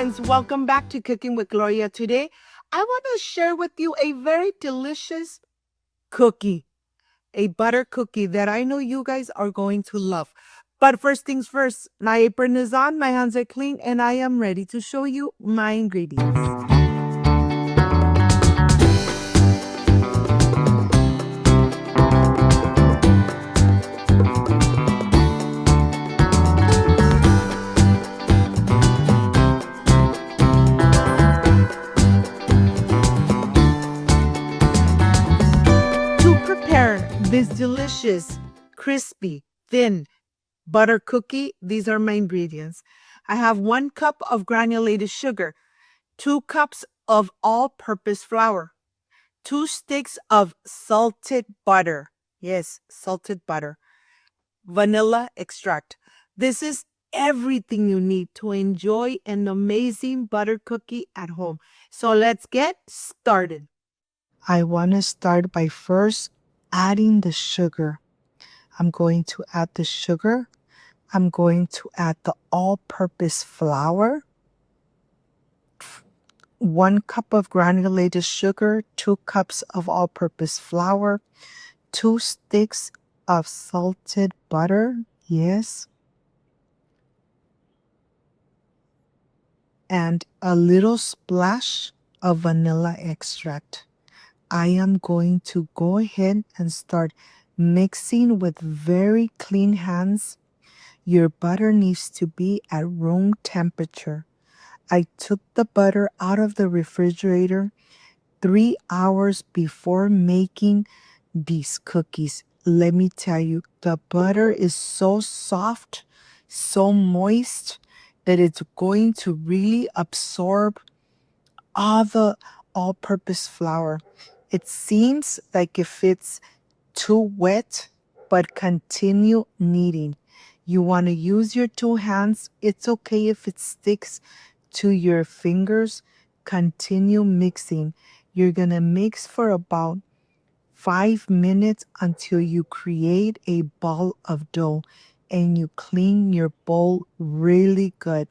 friends, welcome back to Cooking with Gloria. Today, I want to share with you a very delicious cookie, a butter cookie that I know you guys are going to love. But first things first, my apron is on, my hands are clean, and I am ready to show you my ingredients. To prepare this delicious, crispy, thin butter cookie, these are my ingredients. I have 1 cup of granulated sugar, 2 cups of all-purpose flour, 2 sticks of salted butter. Yes, salted butter. Vanilla extract. This is everything you need to enjoy an amazing butter cookie at home. So let's get started. I want to start by first adding the sugar. I'm going to add the sugar. I'm going to add the all-purpose flour. 1 cup of granulated sugar, 2 cups of all-purpose flour, 2 sticks of salted butter, yes, and a little splash of vanilla extract. I am going to go ahead and start mixing with very clean hands. Your butter needs to be at room temperature. I took the butter out of the refrigerator 3 hours before making these cookies. Let me tell you, the butter is so soft, so moist, that it's going to really absorb all the all-purpose flour. It seems like if it's too wet, but continue kneading. You want to use your 2 hands. It's okay if it sticks to your fingers. Continue mixing. You're going to mix for about 5 minutes until you create a ball of dough and you clean your bowl really good.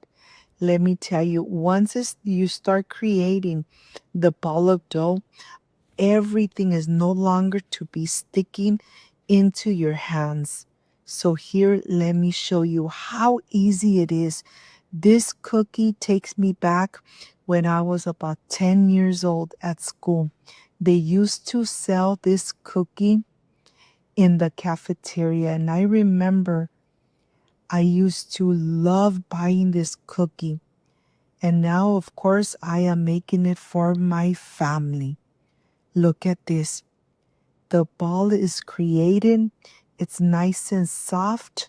Let me tell you, once you start creating the ball of dough, everything is no longer to be sticking into your hands. So here, let me show you how easy it is. This cookie takes me back when I was about 10 years old at school. They used to sell this cookie in the cafeteria, and I remember I used to love buying this cookie. And now, of course, I am making it for my family. Look at this. The ball is created. It's nice and soft.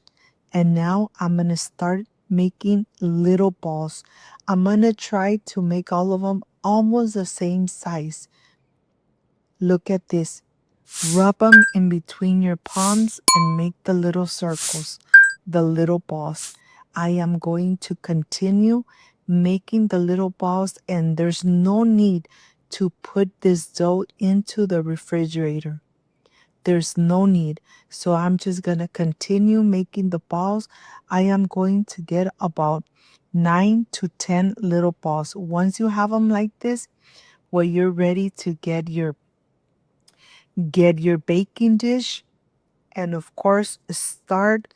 And now I'm going to start making little balls. I'm going to try to make all of them almost the same size. Look at this. Rub them in between your palms and make the little circles, the little balls. I am going to continue making the little balls, and there's no need to put this dough into the refrigerator. There's no need. So I'm just going to continue making the balls. I am going to get about 9 to 10 little balls. Once you have them like this, well, you're ready to get your baking dish, and of course start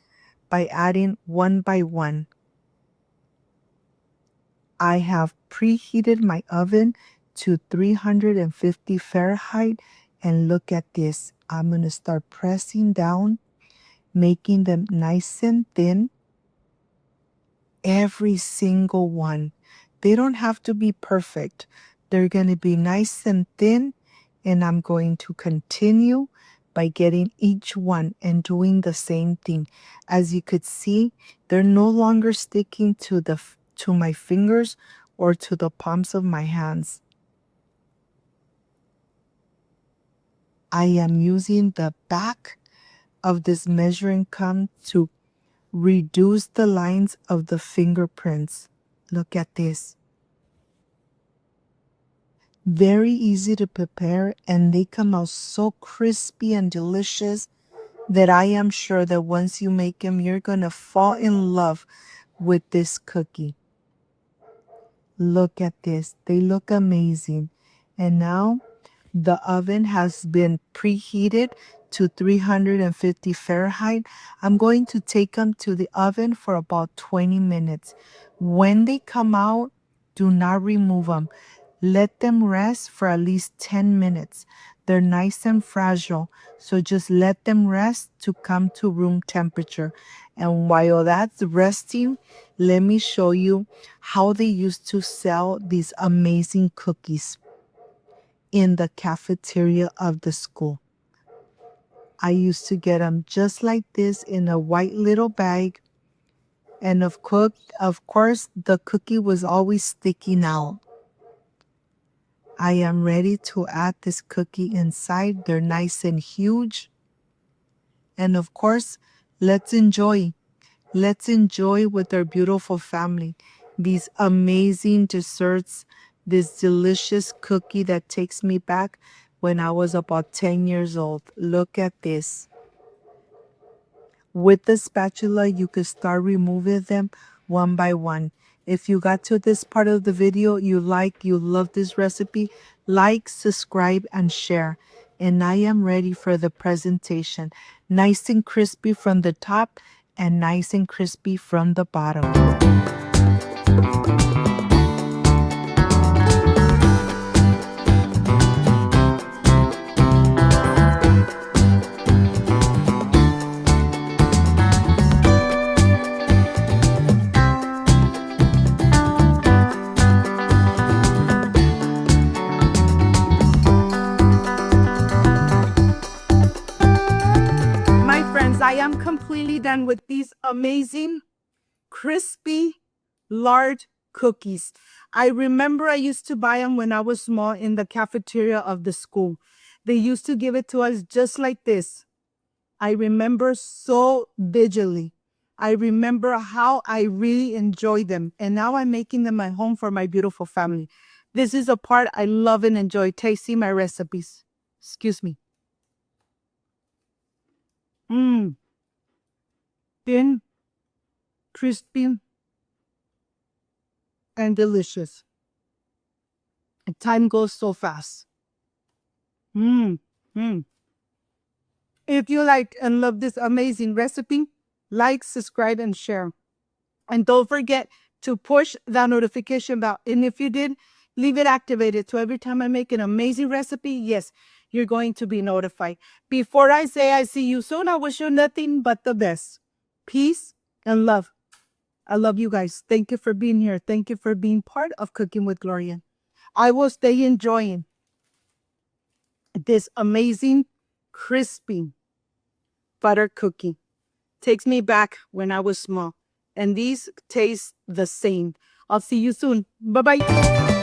by adding one by one. I have preheated my oven to 350 Fahrenheit, and look at this. I'm going to start pressing down, making them nice and thin. Every single one. They don't have to be perfect. They're going to be nice and thin, and I'm going to continue by getting each one and doing the same thing. As you could see, they're no longer sticking to my fingers or to the palms of my hands. I am using the back of this measuring cup to reduce the lines of the fingerprints. Look at this. Very easy to prepare, and they come out so crispy and delicious that I am sure that once you make them, you're going to fall in love with this cookie. Look at this. They look amazing. And now the oven has been preheated to 350 Fahrenheit. I'm going to take them to the oven for about 20 minutes. When they come out, do not remove them. Let them rest for at least 10 minutes. They're nice and fragile, so just let them rest to come to room temperature. And while that's resting, let me show you how they used to sell these amazing cookies in the cafeteria of the school. I used to get them just like this in a white little bag. And of course, the cookie was always sticking out. I am ready to add this cookie inside. They're nice and huge. And of course, let's enjoy. Let's enjoy with our beautiful family these amazing desserts, this delicious cookie that takes me back when I was about 10 years old. Look at this. With the spatula, you could start removing them one by one. If you got to this part of the video, you love this recipe, like, subscribe, and share. And I am ready for the presentation. Nice and crispy from the top and nice and crispy from the bottom. My friends, I am completely done with these amazing, crispy, lard cookies. I remember I used to buy them when I was small in the cafeteria of the school. They used to give it to us just like this. I remember so vigilantly. I remember how I really enjoyed them. And now I'm making them at home for my beautiful family. This is a part I love and enjoy, tasting my recipes. Excuse me. Mmm. Thin, crispy, and delicious. And time goes so fast. Mmm. Mmm. If you like and love this amazing recipe, like, subscribe, and share. And don't forget to push that notification bell. And if you did, leave it activated. So every time I make an amazing recipe, yes, you're going to be notified. Before I say I see you soon, I wish you nothing but the best. Peace and love. I love you guys. Thank you for being here. Thank you for being part of Cooking with Gloria. I will stay enjoying this amazing, crispy butter cookie. Takes me back when I was small. And these taste the same. I'll see you soon. Bye-bye.